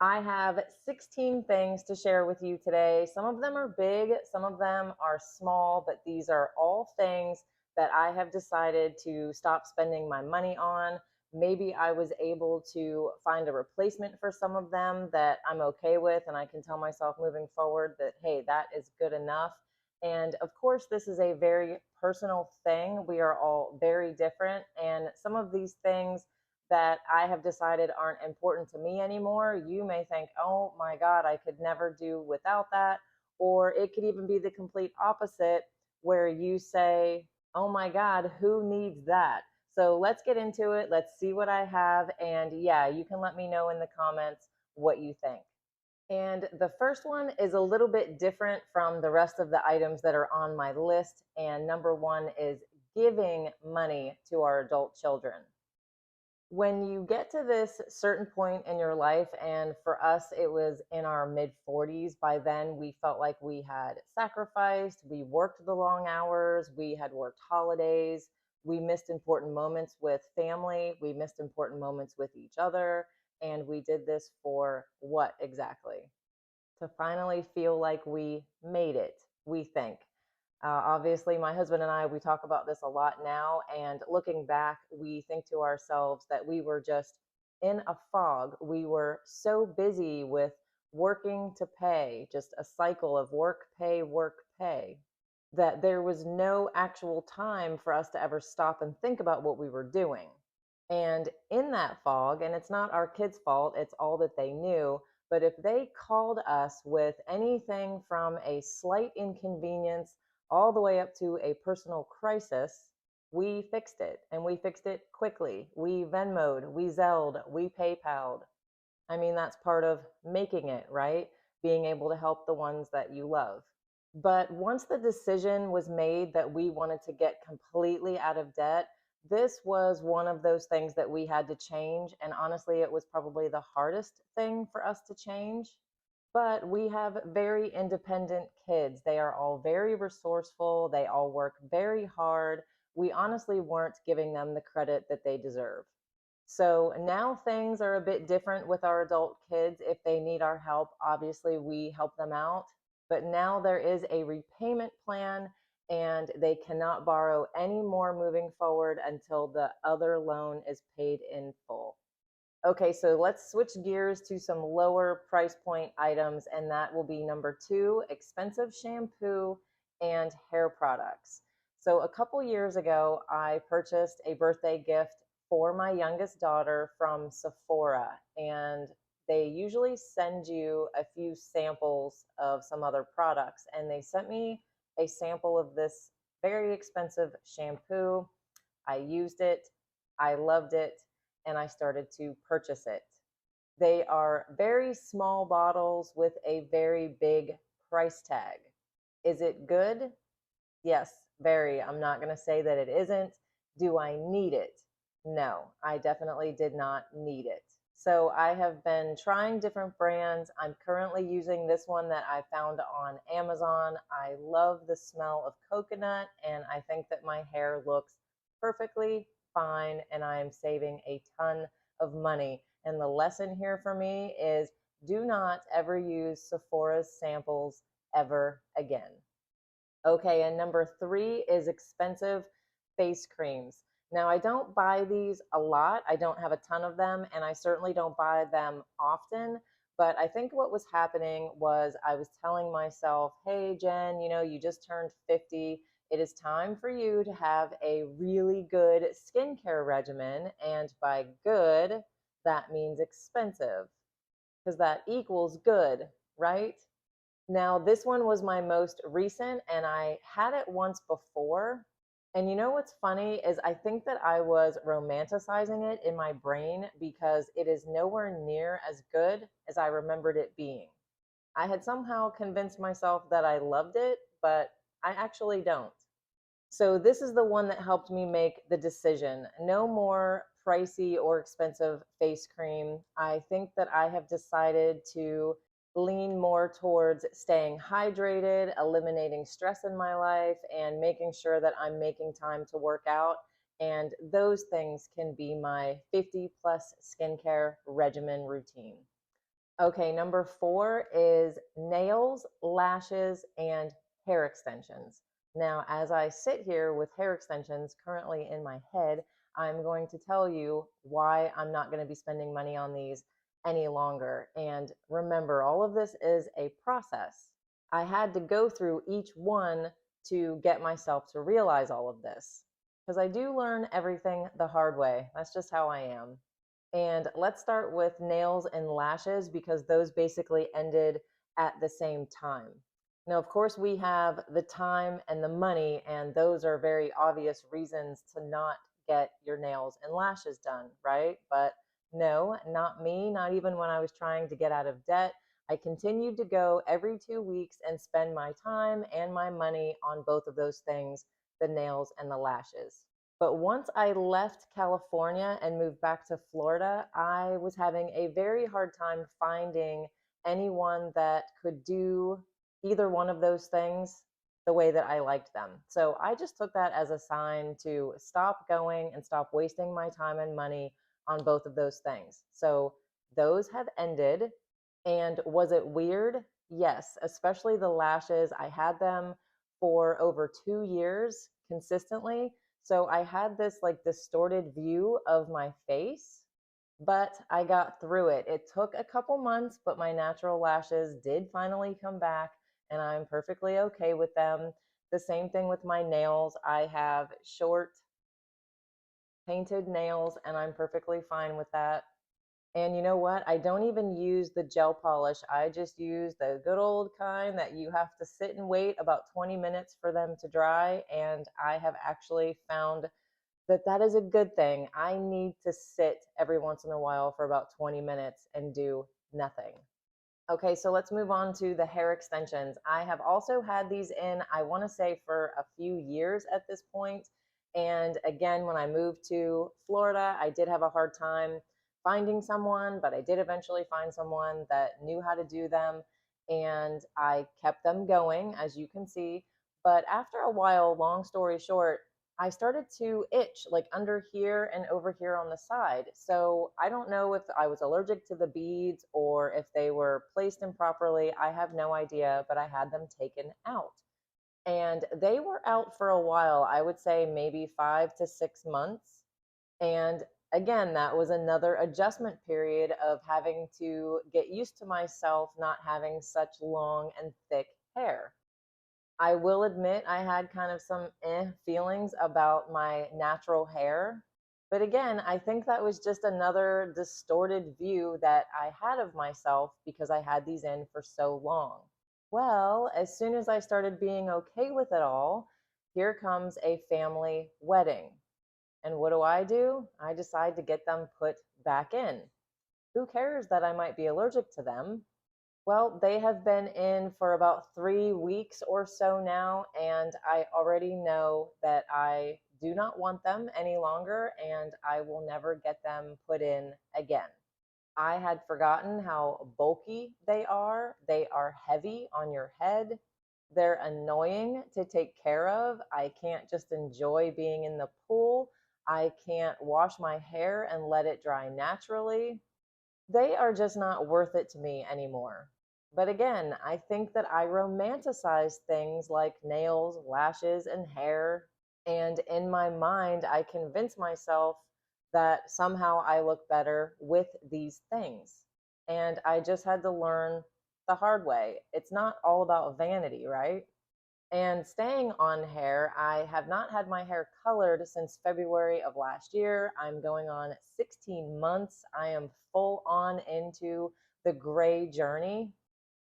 I have 16 things to share with you today. Some of them are big, some of them are small, but these are all things that I have decided to stop spending my money on. Maybe I was able to find a replacement for some of them that I'm okay with, and I can tell myself moving forward that, hey, that is good enough. And of course, this is a very personal thing. We are all very different, and some of these things that I have decided aren't important to me anymore, you may think, oh my God, I could never do without that. Or it could even be the complete opposite, where you say, oh my God, who needs that? So let's get into it. Let's see what I have. And yeah, you can let me know in the comments what you think. And the first one is a little bit different from the rest of the items that are on my list. And number one is giving money to our adult children. When you get to this certain point in your life, and for us it was in our mid 40s, by then we felt like we had sacrificed, we worked the long hours, we had worked holidays, we missed important moments with family, we missed important moments with each other, and we did this for what exactly? To finally feel like we made it, we think. Obviously, my husband and I, we talk about this a lot now. And looking back, we think to ourselves that we were just in a fog. We were so busy with working to pay, just a cycle of work, pay, that there was no actual time for us to ever stop and think about what we were doing. And in that fog, and it's not our kids' fault, it's all that they knew. But if they called us with anything from a slight inconvenience all the way up to a personal crisis, we fixed it, and we fixed it quickly. We Venmoed, we Zelled, we PayPal'd. I mean, that's part of making it, right? Being able to help the ones that you love. But once the decision was made that we wanted to get completely out of debt, this was one of those things that we had to change. And honestly, it was probably the hardest thing for us to change. But we have very independent kids. They are all very resourceful. They all work very hard. We honestly weren't giving them the credit that they deserve. So now things are a bit different with our adult kids. If they need our help, obviously we help them out. But now there is a repayment plan, and they cannot borrow any more moving forward until the other loan is paid in full. Okay, so let's switch gears to some lower price point items, and that will be number two, expensive shampoo and hair products. So a couple years ago, I purchased a birthday gift for my youngest daughter from Sephora, and they usually send you a few samples of some other products, and they sent me a sample of this very expensive shampoo. I used it, I loved it, and I started to purchase it. They are very small bottles with a very big price tag. Is it good? Yes, very. I'm not going to say that it isn't. Do I need it? No, I definitely did not need it. So I have been trying different brands. I'm currently using this one that I found on Amazon. I love the smell of coconut, and I think that my hair looks perfectly fine, and I am saving a ton of money. And the lesson here for me is do not ever use Sephora's samples ever again. Okay, and number three is expensive face creams. Now, I don't buy these a lot. I don't have a ton of them, and I certainly don't buy them often. But I think what was happening was I was telling myself, hey, Jen, you just turned 50. It is time for you to have a really good skincare regimen. And by good, that means expensive, because that equals good, right? Now, this one was my most recent, and I had it once before. And you know what's funny is I think that I was romanticizing it in my brain because it is nowhere near as good as I remembered it being. I had somehow convinced myself that I loved it, but I actually don't. So this is the one that helped me make the decision. No more pricey or expensive face cream. I think that I have decided to lean more towards staying hydrated, eliminating stress in my life, and making sure that I'm making time to work out. And those things can be my 50 plus skincare regimen routine. Okay, number four is nails, lashes, and hair extensions. Now, as I sit here with hair extensions currently in my head, I'm going to tell you why I'm not going to be spending money on these any longer. And remember, all of this is a process. I had to go through each one to get myself to realize all of this because I do learn everything the hard way. That's just how I am. And let's start with nails and lashes because those basically ended at the same time. Now, of course, we have the time and the money, and those are very obvious reasons to not get your nails and lashes done, right? But no, not me, not even when I was trying to get out of debt. I continued to go every 2 weeks and spend my time and my money on both of those things, the nails and the lashes. But once I left California and moved back to Florida, I was having a very hard time finding anyone that could do either one of those things the way that I liked them. So I just took that as a sign to stop going and stop wasting my time and money on both of those things. So those have ended. And was it weird? Yes, especially the lashes. I had them for over 2 years consistently. So I had this like distorted view of my face, but I got through it. It took a couple months, but my natural lashes did finally come back, and I'm perfectly okay with them. The same thing with my nails. I have short painted nails, and I'm perfectly fine with that. And you know what? I don't even use the gel polish. I just use the good old kind that you have to sit and wait about 20 minutes for them to dry. And I have actually found that that is a good thing. I need to sit every once in a while for about 20 minutes and do nothing. Okay, so let's move on to the hair extensions. I have also had these in, I want to say, for a few years at this point. And again, when I moved to Florida, I did have a hard time finding someone, but I did eventually find someone that knew how to do them. And I kept them going, as you can see. But after a while, long story short, I started to itch like under here and over here on the side. So I don't know if I was allergic to the beads or if they were placed improperly. I have no idea, but I had them taken out. And they were out for a while. I would say maybe 5 to 6 months. And again, that was another adjustment period of having to get used to myself not having such long and thick hair. I will admit I had kind of some feelings about my natural hair. But again, I think that was just another distorted view that I had of myself because I had these in for so long. Well, as soon as I started being okay with it all, here comes a family wedding. And what do? I decide to get them put back in. Who cares that I might be allergic to them? Well, they have been in for about 3 weeks or so now, and I already know that I do not want them any longer and I will never get them put in again. I had forgotten how bulky they are. They are heavy on your head. They're annoying to take care of. I can't just enjoy being in the pool. I can't wash my hair and let it dry naturally. They are just not worth it to me anymore. But again, I think that I romanticize things like nails, lashes, and hair. And in my mind, I convince myself that somehow I look better with these things. And I just had to learn the hard way. It's not all about vanity, right? And staying on hair, I have not had my hair colored since February of last year. I'm going on 16 months. I am full on into the gray journey.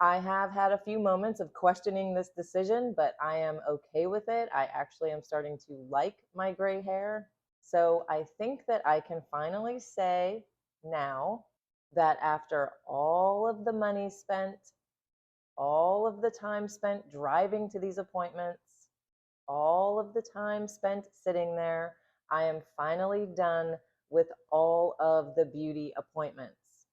I have had a few moments of questioning this decision, but I am okay with it. I actually am starting to like my gray hair. So I think that I can finally say now that after all of the money spent, all of the time spent driving to these appointments, all of the time spent sitting there, I am finally done with all of the beauty appointments.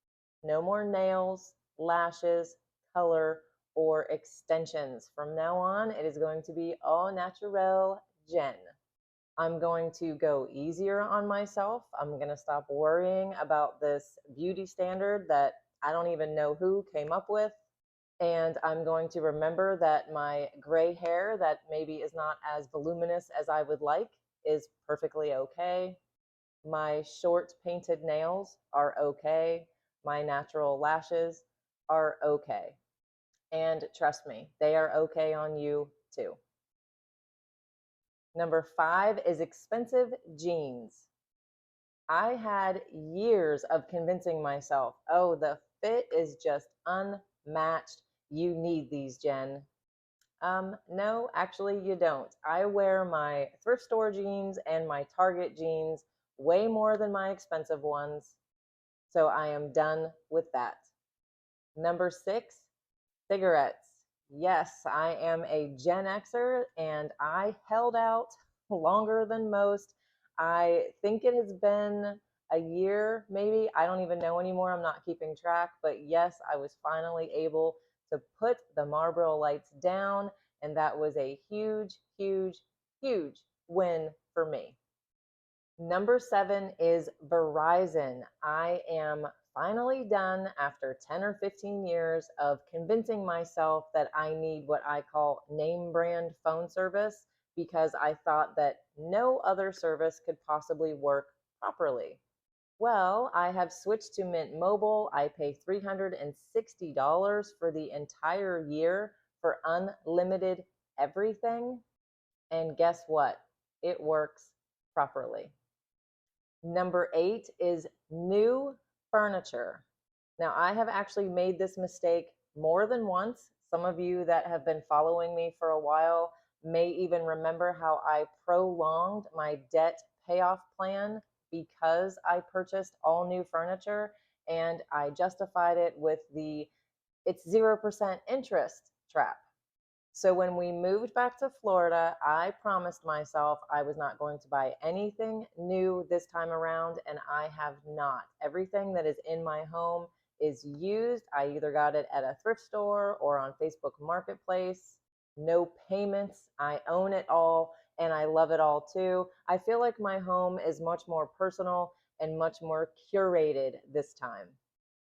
No more nails, lashes, color, or extensions. From now on, it is going to be all natural Jenn. I'm going to go easier on myself. I'm going to stop worrying about this beauty standard that I don't even know who came up with. And I'm going to remember that my gray hair, that maybe is not as voluminous as I would like, is perfectly okay. My short painted nails are okay. My natural lashes are okay. And trust me, they are okay on you too. Number 5 is expensive jeans. I had years of convincing myself, oh, the fit is just unmatched. You need these, Jen. No, actually, you don't. I wear my thrift store jeans and my Target jeans way more than my expensive ones. So I am done with that. Number 6, cigarettes. Yes, I am a Gen Xer and I held out longer than most. I think it has been a year, maybe. I don't even know anymore. I'm not keeping track. But yes, I was finally able to put the Marlboro lights down. And that was a huge, huge, huge win for me. Number 7 is Verizon. I am finally done after 10 or 15 years of convincing myself that I need what I call name brand phone service because I thought that no other service could possibly work properly. Well, I have switched to Mint Mobile. I pay $360 for the entire year for unlimited everything. And guess what? It works properly. Number 8 is new furniture. Now, I have actually made this mistake more than once. Some of you that have been following me for a while may even remember how I prolonged my debt payoff plan because I purchased all new furniture, and I justified it with the it's 0% interest trap. So when we moved back to Florida, I promised myself I was not going to buy anything new this time around, and I have not. Everything that is in my home is used. I either got it at a thrift store or on Facebook Marketplace. No payments. I own it all, and I love it all too. I feel like my home is much more personal and much more curated this time.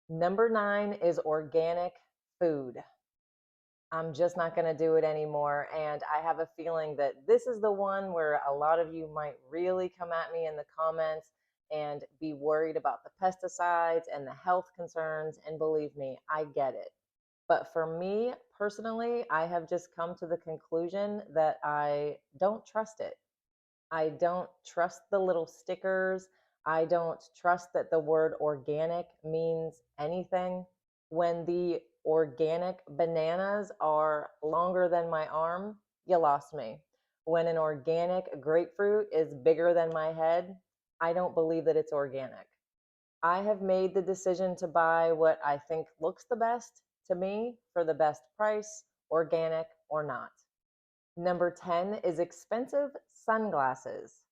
Number 9 is organic food. I'm just not going to do it anymore. And I have a feeling that this is the one where a lot of you might really come at me in the comments and be worried about the pesticides and the health concerns. And believe me, I get it. But for me personally, I have just come to the conclusion that I don't trust it. I don't trust the little stickers. I don't trust that the word organic means anything. When the organic bananas are longer than my arm, you lost me. When an organic grapefruit is bigger than my head, I don't believe that it's organic. I have made the decision to buy what I think looks the best to me for the best price, organic or not. Number 10 is expensive sunglasses.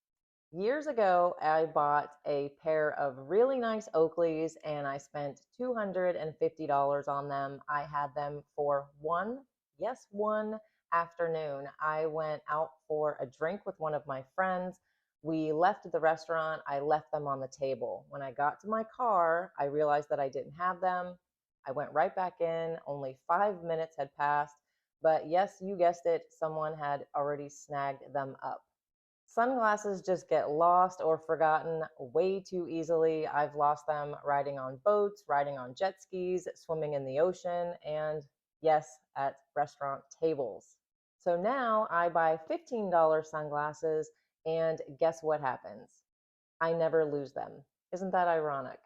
Years ago, I bought a pair of really nice Oakleys and I spent $250 on them. I had them for one afternoon. I went out for a drink with one of my friends. We left the restaurant. I left them on the table. When I got to my car, I realized that I didn't have them. I went right back in. Only 5 minutes had passed. But yes, you guessed it, someone had already snagged them up. Sunglasses just get lost or forgotten way too easily. I've lost them riding on boats, riding on jet skis, swimming in the ocean, and yes, at restaurant tables. So now I buy $15 sunglasses, and guess what happens? I never lose them. Isn't that ironic?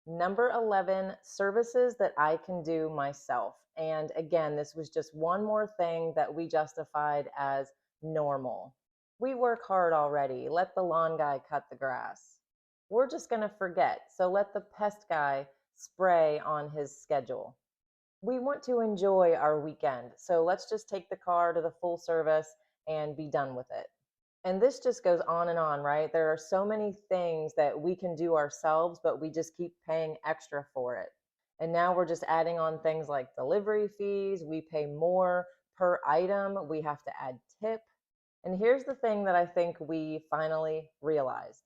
Number 11, services that I can do myself. And again, this was just one more thing that we justified as normal. We work hard already. Let the lawn guy cut the grass. We're just going to forget. So let the pest guy spray on his schedule. We want to enjoy our weekend. So let's just take the car to the full service and be done with it. And this just goes on and on, right? There are so many things that we can do ourselves, but we just keep paying extra for it. And now we're just adding on things like delivery fees. We pay more per item. We have to add tip. And here's the thing that I think we finally realized.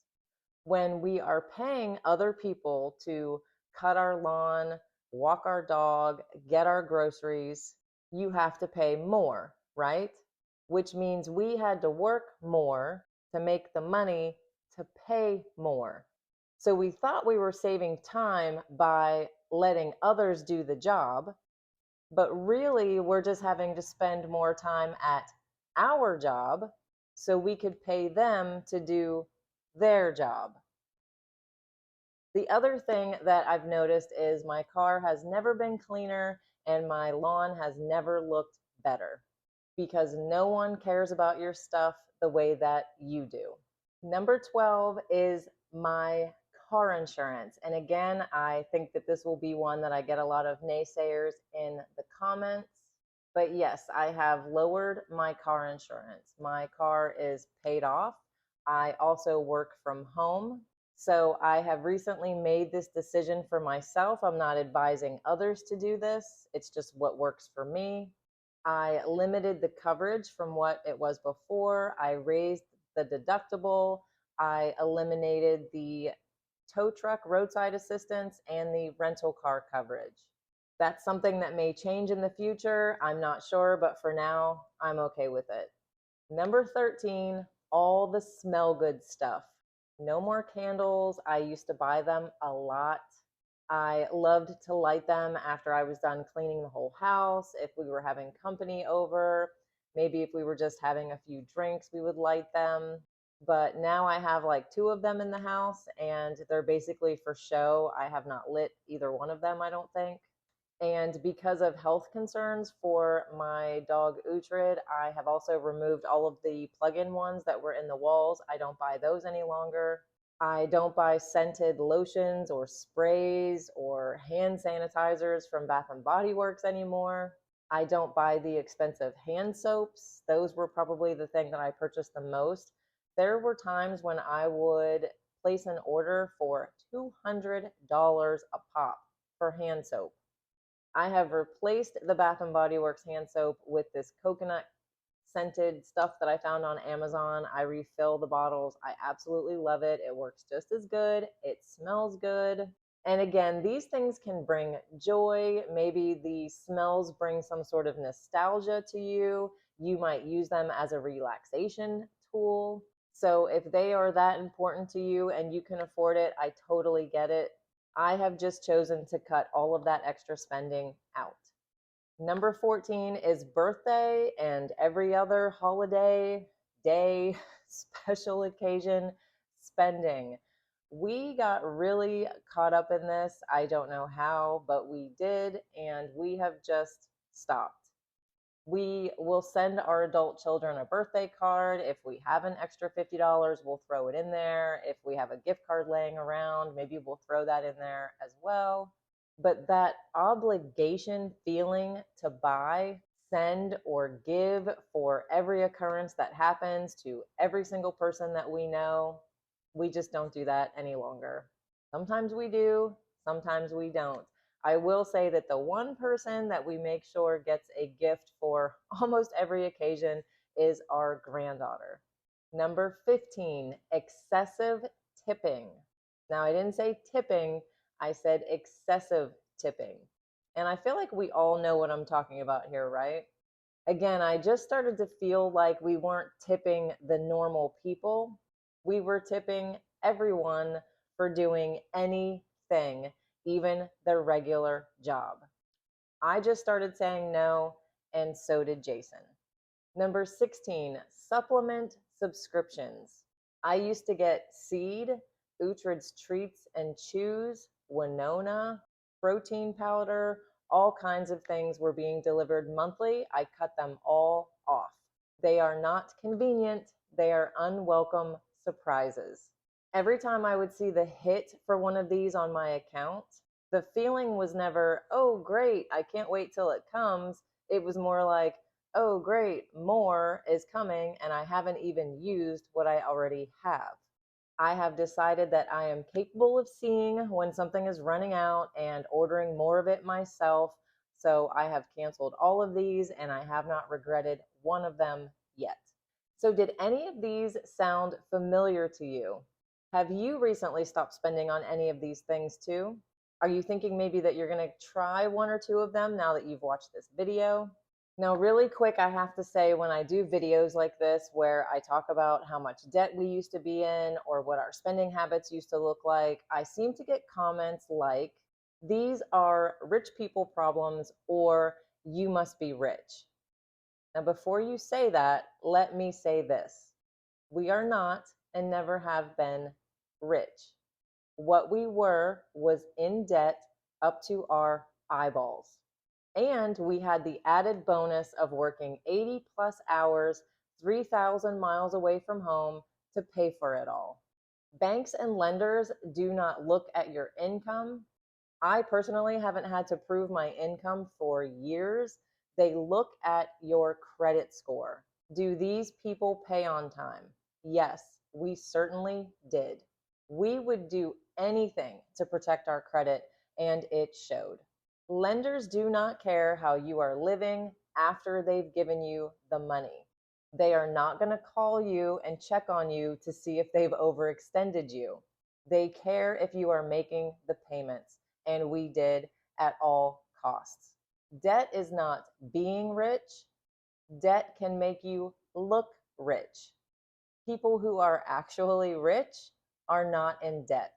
When we are paying other people to cut our lawn, walk our dog, get our groceries, you have to pay more, right? Which means we had to work more to make the money to pay more. So we thought we were saving time by letting others do the job, but really we're just having to spend more time at our job so we could pay them to do their job. The other thing that I've noticed is my car has never been cleaner and my lawn has never looked better because no one cares about your stuff the way that you do. Number 12 is my car insurance. And again, I think that this will be one that I get a lot of naysayers in the comments. But yes, I have lowered my car insurance. My car is paid off. I also work from home. So I have recently made this decision for myself. I'm not advising others to do this. It's just what works for me. I limited the coverage from what it was before. I raised the deductible. I eliminated the tow truck roadside assistance and the rental car coverage. That's something that may change in the future. I'm not sure, but for now, I'm okay with it. Number 13, all the smell good stuff. No more candles. I used to buy them a lot. I loved to light them after I was done cleaning the whole house. If we were having company over, maybe if we were just having a few drinks, we would light them. But now I have like 2 of them in the house and they're basically for show. I have not lit either one of them, I don't think. And because of health concerns for my dog Uhtred, I have also removed all of the plug-in ones that were in the walls. I don't buy those any longer. I don't buy scented lotions or sprays or hand sanitizers from Bath and Body Works anymore. I don't buy the expensive hand soaps. Those were probably the thing that I purchased the most. There were times when I would place an order for $200 a pop for hand soap. I have replaced the Bath and Body Works hand soap with this coconut scented stuff that I found on Amazon. I refill the bottles. I absolutely love it. It works just as good. It smells good. And again, these things can bring joy. Maybe the smells bring some sort of nostalgia to you. You might use them as a relaxation tool. So if they are that important to you and you can afford it, I totally get it. I have just chosen to cut all of that extra spending out. Number 14 is birthday and every other holiday, day, special occasion spending. We got really caught up in this. I don't know how, but we did, and we have just stopped. We will send our adult children a birthday card. If we have an extra $50, we'll throw it in there. If we have a gift card laying around, maybe we'll throw that in there as well. But that obligation feeling to buy, send, or give for every occurrence that happens to every single person that we know, we just don't do that any longer. Sometimes we do, sometimes we don't. I will say that the one person that we make sure gets a gift for almost every occasion is our granddaughter. Number 15, excessive tipping. Now, I didn't say tipping, I said excessive tipping. And I feel like we all know what I'm talking about here, right? Again, I just started to feel like we weren't tipping the normal people. We were tipping everyone for doing anything, even their regular job. I just started saying no, and so did Jason. Number 16, supplement subscriptions. I used to get Seed, Uhtred's Treats and Chews, Winona, protein powder, all kinds of things were being delivered monthly. I cut them all off. They are not convenient. They are unwelcome surprises. Every time I would see the hit for one of these on my account, the feeling was never, oh, great, I can't wait till it comes. It was more like, oh, great, more is coming, and I haven't even used what I already have. I have decided that I am capable of seeing when something is running out and ordering more of it myself. So I have canceled all of these and I have not regretted one of them yet. So did any of these sound familiar to you? Have you recently stopped spending on any of these things too? Are you thinking maybe that you're going to try one or two of them now that you've watched this video? Now, really quick, I have to say when I do videos like this where I talk about how much debt we used to be in or what our spending habits used to look like, I seem to get comments like, these are rich people problems or you must be rich. Now, before you say that, let me say this. We are not and never have been rich. What we were was in debt up to our eyeballs. And we had the added bonus of working 80 plus hours, 3,000 miles away from home to pay for it all. Banks and lenders do not look at your income. I personally haven't had to prove my income for years. They look at your credit score. Do these people pay on time? Yes, we certainly did. We would do anything to protect our credit, and it showed. Lenders do not care how you are living after they've given you the money. They are not going to call you and check on you to see if they've overextended you. They care if you are making the payments, and we did at all costs. Debt is not being rich. Debt can make you look rich. People who are actually rich are not in debt.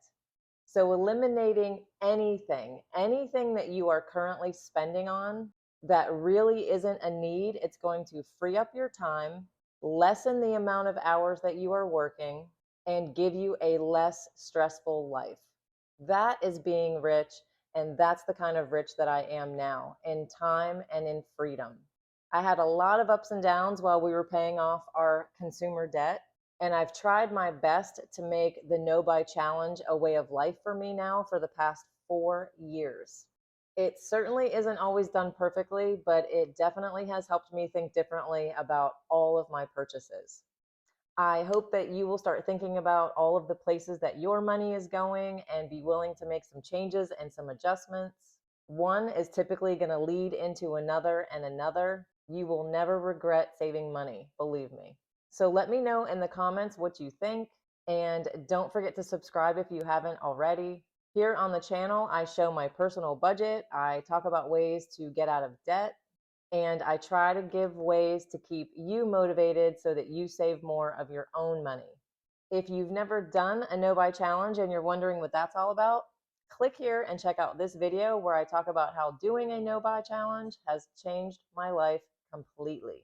So eliminating anything that you are currently spending on that really isn't a need, it's going to free up your time, lessen the amount of hours that you are working, and give you a less stressful life. That is being rich, and that's the kind of rich that I am now, in time and in freedom. I had a lot of ups and downs while we were paying off our consumer debt. And I've tried my best to make the no buy challenge a way of life for me now for the past 4 years. It certainly isn't always done perfectly, but it definitely has helped me think differently about all of my purchases. I hope that you will start thinking about all of the places that your money is going and be willing to make some changes and some adjustments. One is typically going to lead into another and another. You will never regret saving money, believe me. So let me know in the comments what you think, and don't forget to subscribe if you haven't already. Here on the channel, I show my personal budget. I talk about ways to get out of debt, and I try to give ways to keep you motivated so that you save more of your own money. If you've never done a no buy challenge and you're wondering what that's all about, click here and check out this video where I talk about how doing a no buy challenge has changed my life completely.